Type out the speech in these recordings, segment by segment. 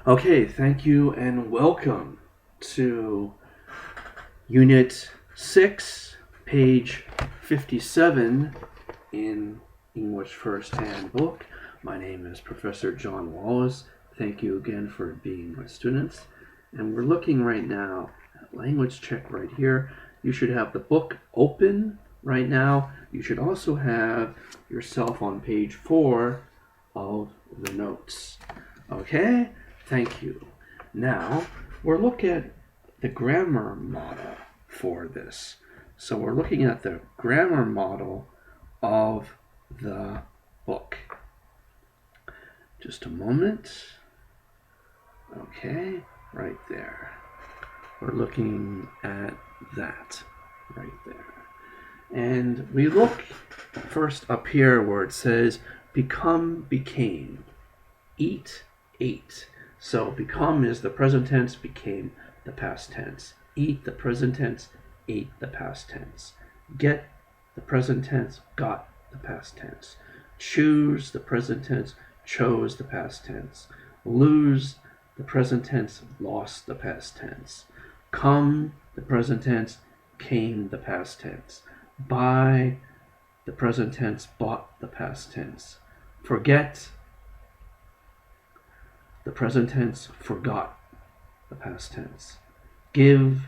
Okay, thank you and welcome to Unit 6, page 57 in English First Handbook. My name is Professor John Wallace. Thank you again for being my students. And we're looking right now at language check right here. You should have the book open right now. You should also have yourself on page 4 of the notes. Okay? Thank you. Now, we're looking at the grammar model for this. So we're looking at the grammar model of the book. Just a moment. Okay, right there. We're looking at that right there. And we look first up here where it says become, became, eat, ate. So become is the present tense, became the past tense. Eat the present tense, ate the past tense. Get the present tense, got the past tense. Choose the present tense, chose the past tense. Lose the present tense, lost the past tense. Come the present tense, came the past tense. Buy the present tense, bought the past tense. Forget the present tense, forgot the past tense. Give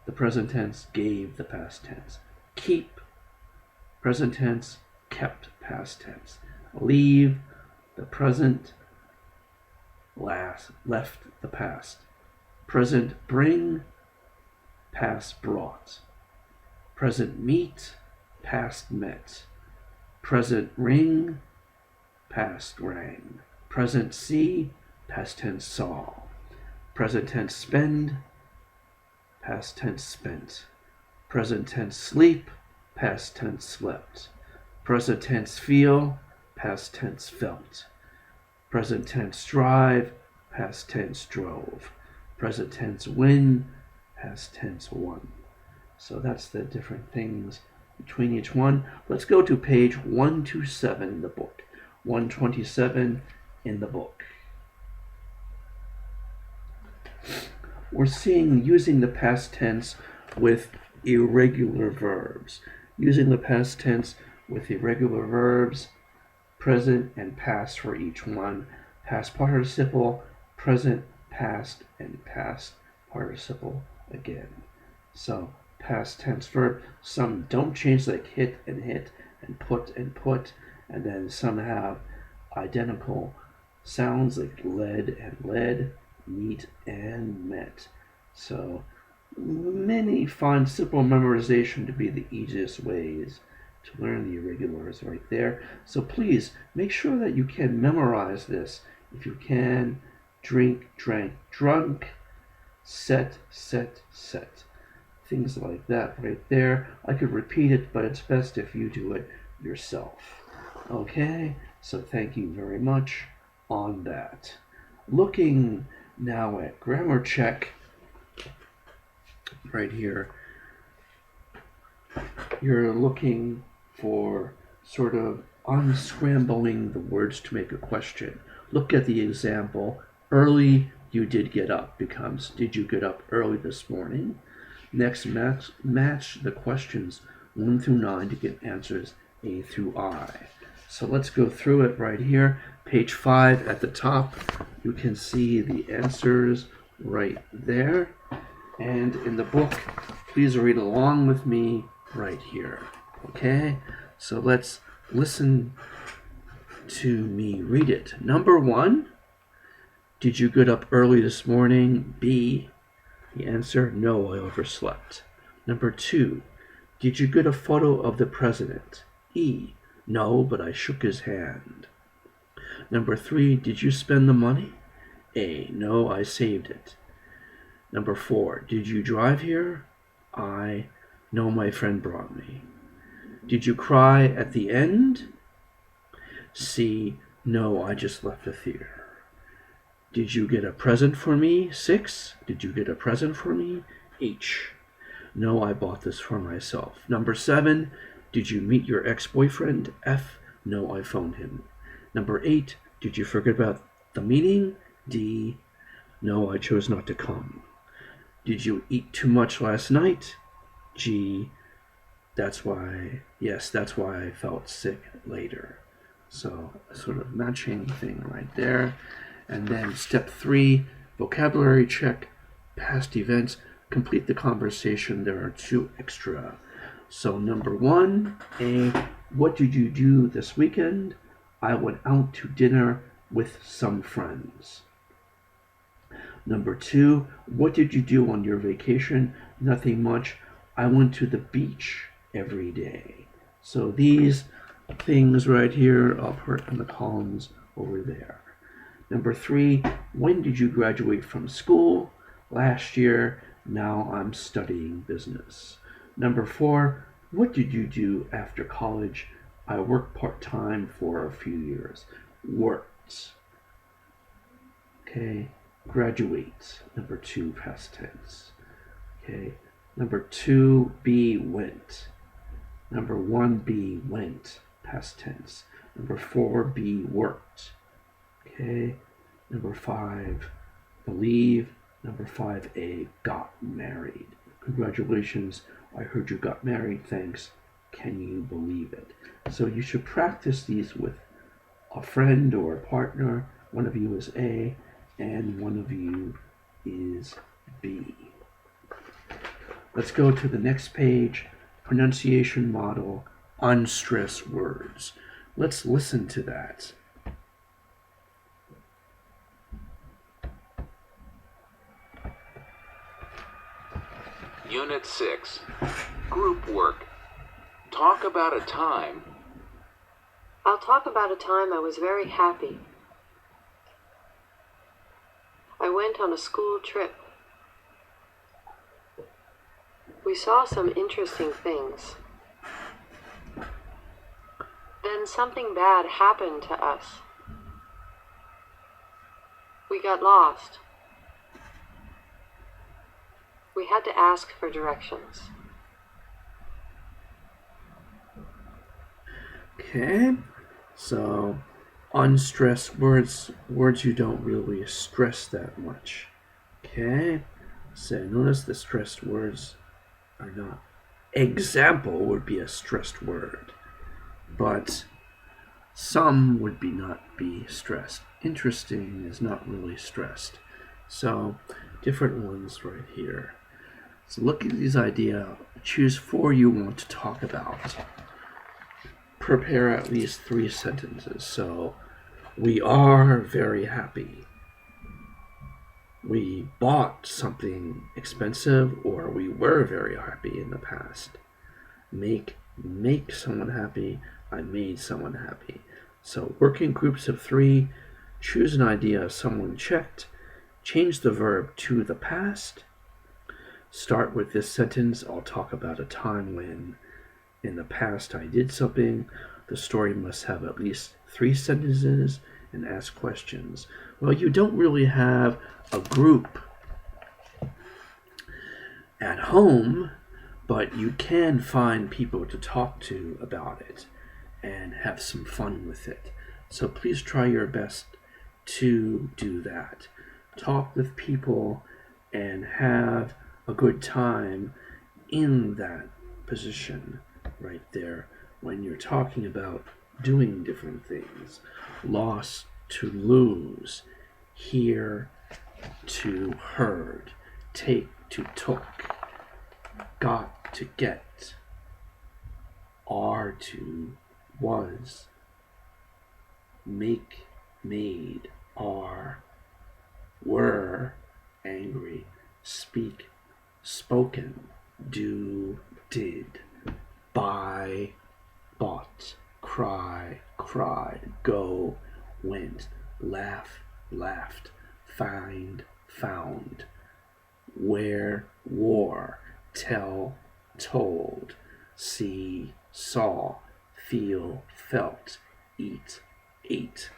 the present tense, gave the past tense. Keep present tense, kept past tense. Leave the present, left the past. Present, bring, past, brought. Present, meet, past, met. Present, ring, past, rang. Present, see, past tense, saw. Present tense, spend, past tense, spent. Present tense, sleep, past tense, slept. Present tense, feel, past tense, felt. Present tense, strive, past tense, drove. Present tense, win, past tense, won. So that's the different things between each one. Let's go to page 127 in the book. 127 in the book. We're seeing using the past tense with irregular verbs. Using the past tense with irregular verbs, present and past for each one. Past participle, present, past, and past participle again. So past tense verb, some don't change like hit, and put, and then some have identical sounds like led and led, meet and met. So many find simple memorization to be the easiest ways to learn the irregulars right there. So please make sure that you can memorize this. If you can, drink, drank, drunk, set, set, set. Things like that right there. I could repeat it, but it's best if you do it yourself. Okay, so thank you very much on that. Looking now at grammar check right here, you're looking for sort of unscrambling the words to make a question. Look at the example. Early you did get up becomes did you get up early this morning? Next, match the questions 1 through 9 to get answers A through I. So let's go through it right here. Page 5 at the top, you can see the answers right there. And in the book, please read along with me right here. Okay? So let's listen to me read it. Number 1, did you get up early this morning? B, the answer, no, I overslept. Number 2, did you get a photo of the president? E, no, but I shook his hand. Number 3, did you spend the money? A, no, I saved it. Number 4, did you drive here? I, no, my friend brought me. Did you cry at the end? C, no, I just left the theater. Did you get a present for me? 6, did you get a present for me? H, no, I bought this for myself. Number 7, did you meet your ex-boyfriend? F, no, I phoned him. Number 8, did you forget about the meeting? D, No, I chose not to come. Did you eat too much last night? Gee, that's why I felt sick later. So a sort of matching thing right there. And then step 3, vocabulary check, past events, complete the conversation. There are 2 extra. So number 1, what did you do this weekend? I went out to dinner with some friends. Number 2, what did you do on your vacation? Nothing much. I went to the beach every day. So these things right here, I'll put in the columns over there. Number 3, when did you graduate from school? Last year. Now I'm studying business. Number 4, what did you do after college? I worked part-time for a few years. Worked. Okay. Graduate. Number 2, past tense. Okay. Number 2B, went. Number 1B, went, past tense. Number 4B, worked. Okay. Number 5, believe. Number 5A, got married. Congratulations, I heard you got married, thanks. Can you believe it? So you should practice these with a friend or a partner. One of you is A, and one of you is B. Let's go to the next page, pronunciation model, unstressed words. Let's listen to that. Unit 6, Group Work. Talk about a time. I'll talk about a time I was very happy. I went on a school trip. We saw some interesting things. Then something bad happened to us. We got lost. We had to ask for directions. Okay, so unstressed words you don't really stress that much. Okay, so notice the stressed words are not. Example would be a stressed word, but some would not be stressed. Interesting is not really stressed. So different ones right here. So look at these ideas. Choose 4 you want to talk about. Prepare at least 3 sentences. So, we are very happy. We bought something expensive, or we were very happy in the past. Make someone happy. I made someone happy. So, work in groups of 3. Choose an idea someone checked. Change the verb to the past. Start with this sentence. I'll talk about a time when in the past I did something. The story must have at least 3 sentences and ask questions. Well, you don't really have a group at home, but you can find people to talk to about it and have some fun with it. So please try your best to do that. Talk with people and have a good time in that position right there when you're talking about doing different things. Lost to lose, hear to heard, take to took, got to get, are to was, make, made, are, were, angry, speak, spoken, do, did, buy, bought, cry, cried, go, went, laugh, laughed, find, found, wear, wore, tell, told, see, saw, feel, felt, eat, ate.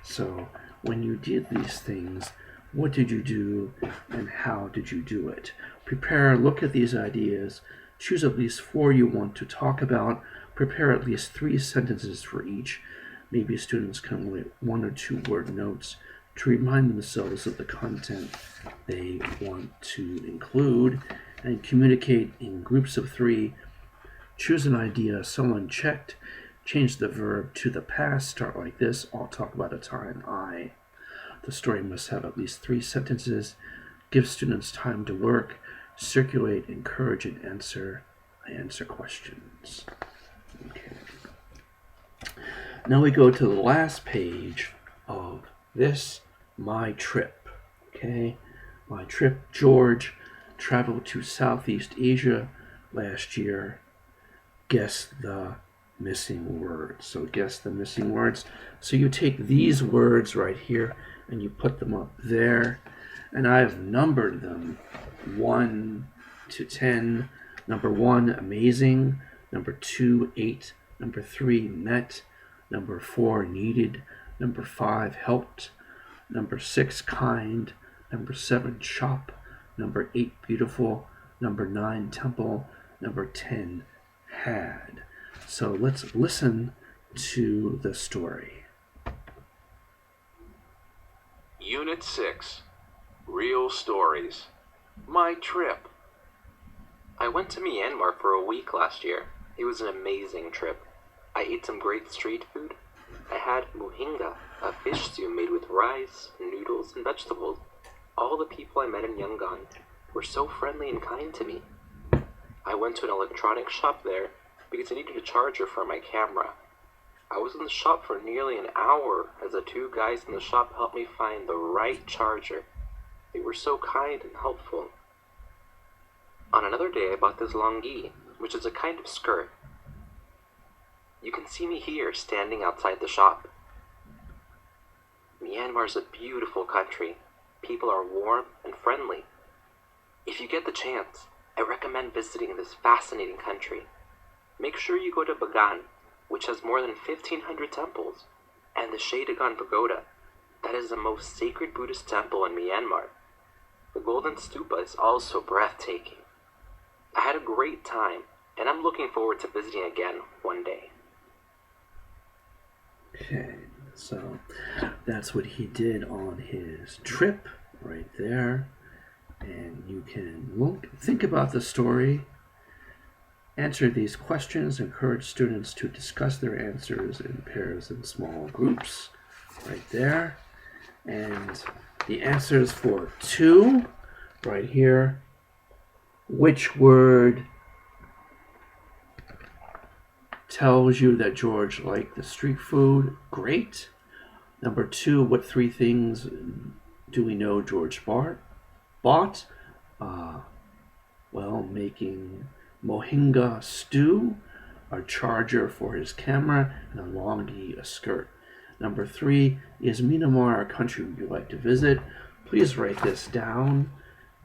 So when you did these things, what did you do and how did you do it? Prepare, look at these ideas, choose at least 4 you want to talk about, prepare at least 3 sentences for each. Maybe students can write 1 or 2 word notes to remind themselves of the content they want to include, and communicate in groups of 3. Choose an idea someone checked, change the verb to the past, start like this: I'll talk about a time I. The story must have at least 3 sentences. Give students time to work, circulate, encourage, and answer. I answer questions. Okay. Now we go to the last page of this, my trip. Okay, my trip. George traveled to Southeast Asia last year. Guess the missing words. So guess the missing words. So you take these words right here and you put them up there. And I've numbered them 1 to 10. Number 1, amazing. Number 2, 8. Number 3, met. Number 4, needed. Number 5, helped. Number 6, kind. Number 7, shop. Number 8, beautiful. Number 9, temple. Number 10, had. So let's listen to the story. Unit 6. Real Stories. My Trip. I went to Myanmar for a week last year. It was an amazing trip. I ate some great street food. I had mohinga, a fish stew made with rice, noodles, and vegetables. All the people I met in Yangon were so friendly and kind to me. I went to an electronics shop there because I needed a charger for my camera. I was in the shop for nearly an hour as the 2 guys in the shop helped me find the right charger. They were so kind and helpful. On another day, I bought this longi, which is a kind of skirt. You can see me here standing outside the shop. Myanmar is a beautiful country. People are warm and friendly. If you get the chance, I recommend visiting this fascinating country. Make sure you go to Bagan, which has more than 1,500 temples, and the Shaidagon Pagoda. That is the most sacred Buddhist temple in Myanmar. The Golden Stupa is also breathtaking. I had a great time, and I'm looking forward to visiting again one day. Okay, so that's what he did on his trip right there. And you can think about the story, answer these questions, encourage students to discuss their answers in pairs and small groups right there. And the answers for 2 right here. Which word tells you that George liked the street food? Great. Number 2, what 3 things do we know George bought? Well, making mohinga stew, a charger for his camera, and a longi, a skirt. Number 3, is Myanmar a country you'd like to visit? Please write this down.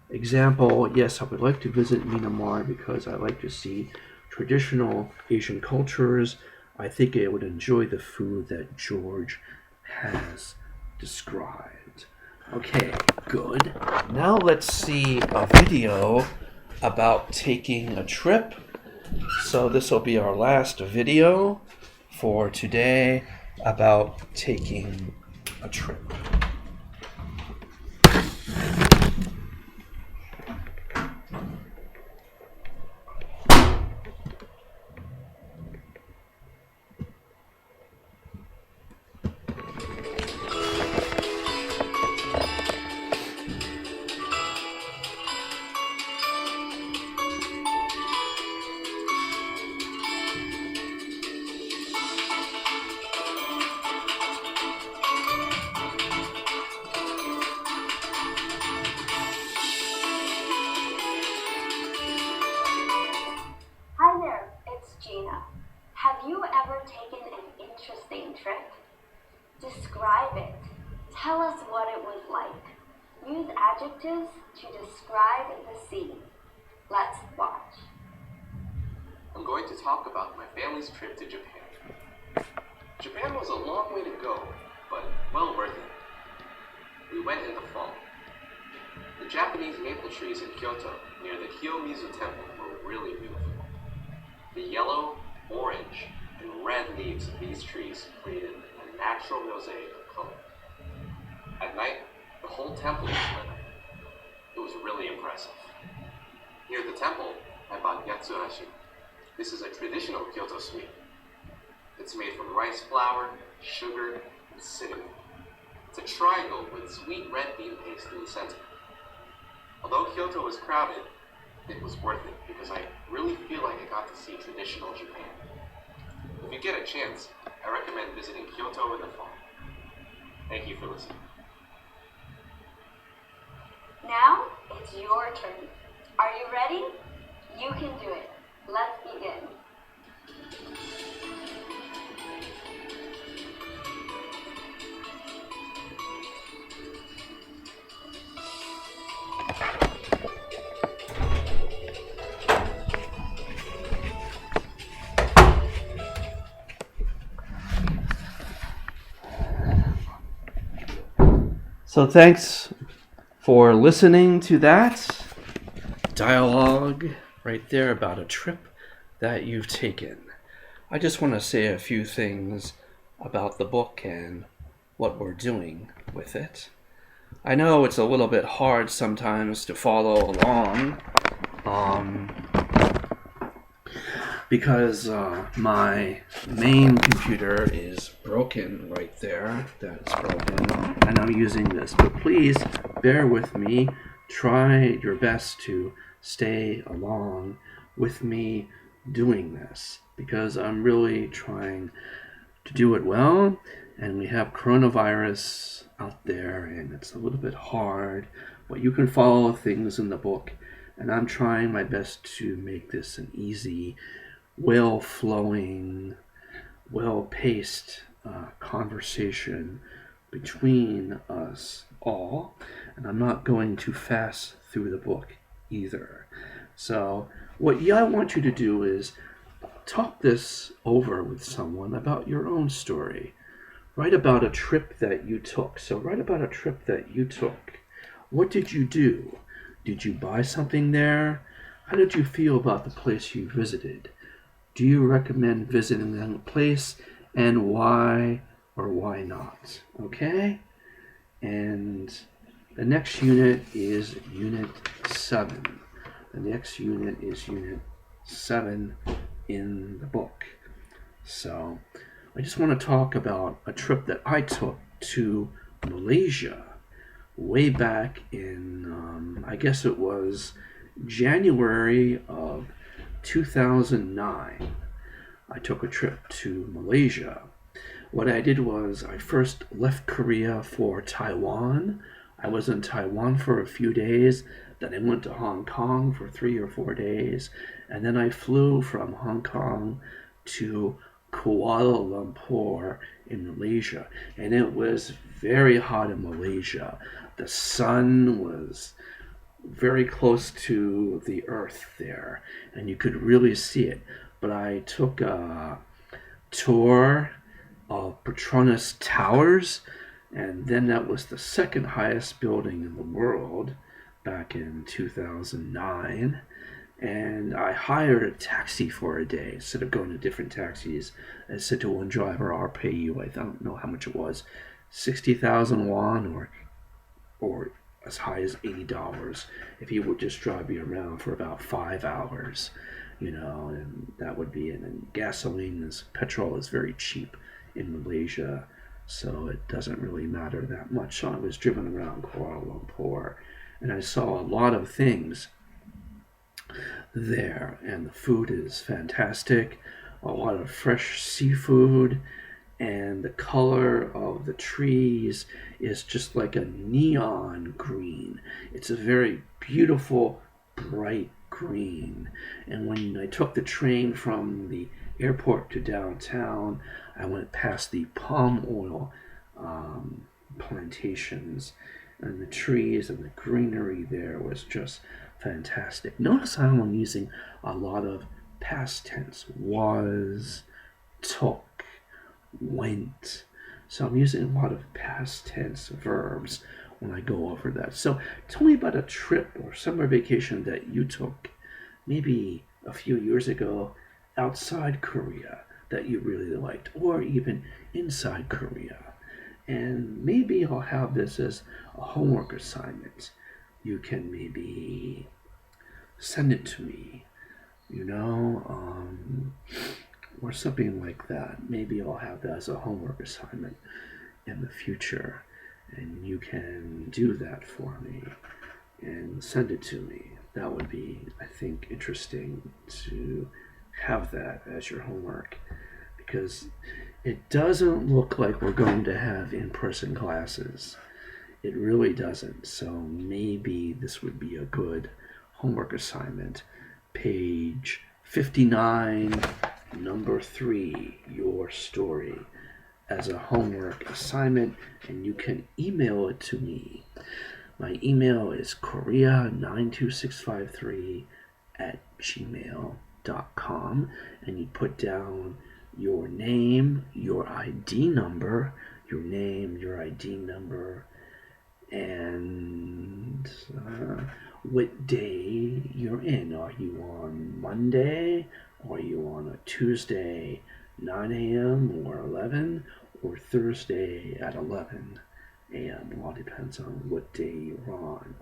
Example, yes, I would like to visit Myanmar because I like to see traditional Asian cultures. I think I would enjoy the food that George has described. Okay, good. Now let's see a video about taking a trip. So this will be our last video for today about taking a trip. Hi there, it's Gina. Have you ever taken an interesting trip? Describe it. Tell us what it was like. Use adjectives to describe the scene. Let's watch. I'm going to talk about my family's trip to Japan. Japan was a long way to go, but well worth it. We went in the fall. The Japanese maple trees in Kyoto near the Kiyomizu Temple were really beautiful. The yellow, orange, and red leaves of these trees created a natural mosaic of color. At night, the whole temple was lit up. It was really impressive. Near the temple, I bought yatsurashi. This is a traditional Kyoto sweet. It's made from rice flour, sugar, and cinnamon. It's a triangle with sweet red bean paste in the center. Although Kyoto was crowded, it was worth it because I really feel like I got to see traditional Japan. If you get a chance, I recommend visiting Kyoto in the fall. Thank you for listening. Now it's your turn. Are you ready? You can do it. Let's begin. So thanks for listening to that dialogue right there about a trip that you've taken. I just want to say a few things about the book and what we're doing with it. I know it's a little bit hard sometimes to follow along because my main computer is broken right there. That's broken, and I'm using this. But please bear with me. Try your best to stay along with me doing this because I'm really trying to do it well. And we have coronavirus out there, and it's a little bit hard, but you can follow things in the book. And I'm trying my best to make this an easy, well-flowing, well-paced conversation between us all. And I'm not going too fast through the book either. So what I want you to do is talk this over with someone about your own story. Write about a trip that you took. So write about a trip that you took. What did you do? Did you buy something there? How did you feel about the place you visited? Do you recommend visiting that place, and why or why not? Okay? And the next unit is Unit 7. The next unit is Unit 7 in the book. So I just want to talk about a trip that I took to Malaysia way back in, I guess it was January of 2009. I took a trip to Malaysia. What I did was I first left Korea for Taiwan. I was in Taiwan for a few days. Then I went to Hong Kong for 3 or 4 days. And then I flew from Hong Kong to Kuala Lumpur in Malaysia. And it was very hot in Malaysia. The sun was very close to the earth there, and you could really see it. But I took a tour of Petronas Towers, and then that was the second highest building in the world back in 2009. And I hired a taxi for a day instead of going to different taxis. I said to one driver, I'll pay you, I don't know how much it was, 60,000 won or as high as $80 if he would just drive me around for about 5 hours, and that would be it. And petrol is very cheap in Malaysia, so it doesn't really matter that much. So I was driven around Kuala Lumpur, and I saw a lot of things there, and the food is fantastic, a lot of fresh seafood, and the color of the trees is just like a neon green. It's a very beautiful, bright green. And when I took the train from the airport to downtown, I went past the palm oil plantations, and the trees and the greenery there was just fantastic. Notice how I'm using a lot of past tense. Was, took, went. So I'm using a lot of past tense verbs when I go over that. So tell me about a trip or summer vacation that you took maybe a few years ago outside Korea that you really liked, or even inside Korea. And maybe I'll have this as a homework assignment. You can maybe send it to me, or something like that. Maybe I'll have that as a homework assignment in the future, and you can do that for me and send it to me. That would be, I think, interesting to have that as your homework, because it doesn't look like we're going to have in-person classes. It really doesn't. So maybe this would be a good homework assignment. Page 59, number 3, your story, as a homework assignment, and you can email it to me. My email is korea92653@gmail.com, and you put down your name, your ID number, and what day you're in. Are you on Monday? Are you on a Tuesday, 9 a.m. or 11, or Thursday at 11 a.m.? It all depends on what day you're on.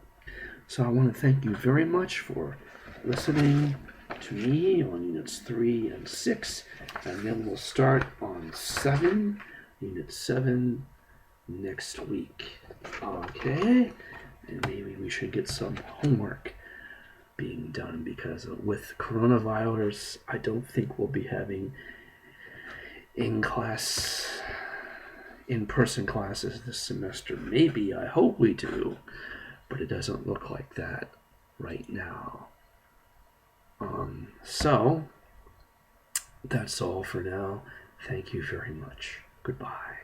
So I want to thank you very much for listening to me on Units 3 and 6, and then we'll start on Unit 7 next week. Okay? And maybe we should get some homework being done, because with coronavirus, I don't think we'll be having in-person classes this semester. Maybe, I hope we do, but it doesn't look like that right now. So that's all for now. Thank you very much. Goodbye.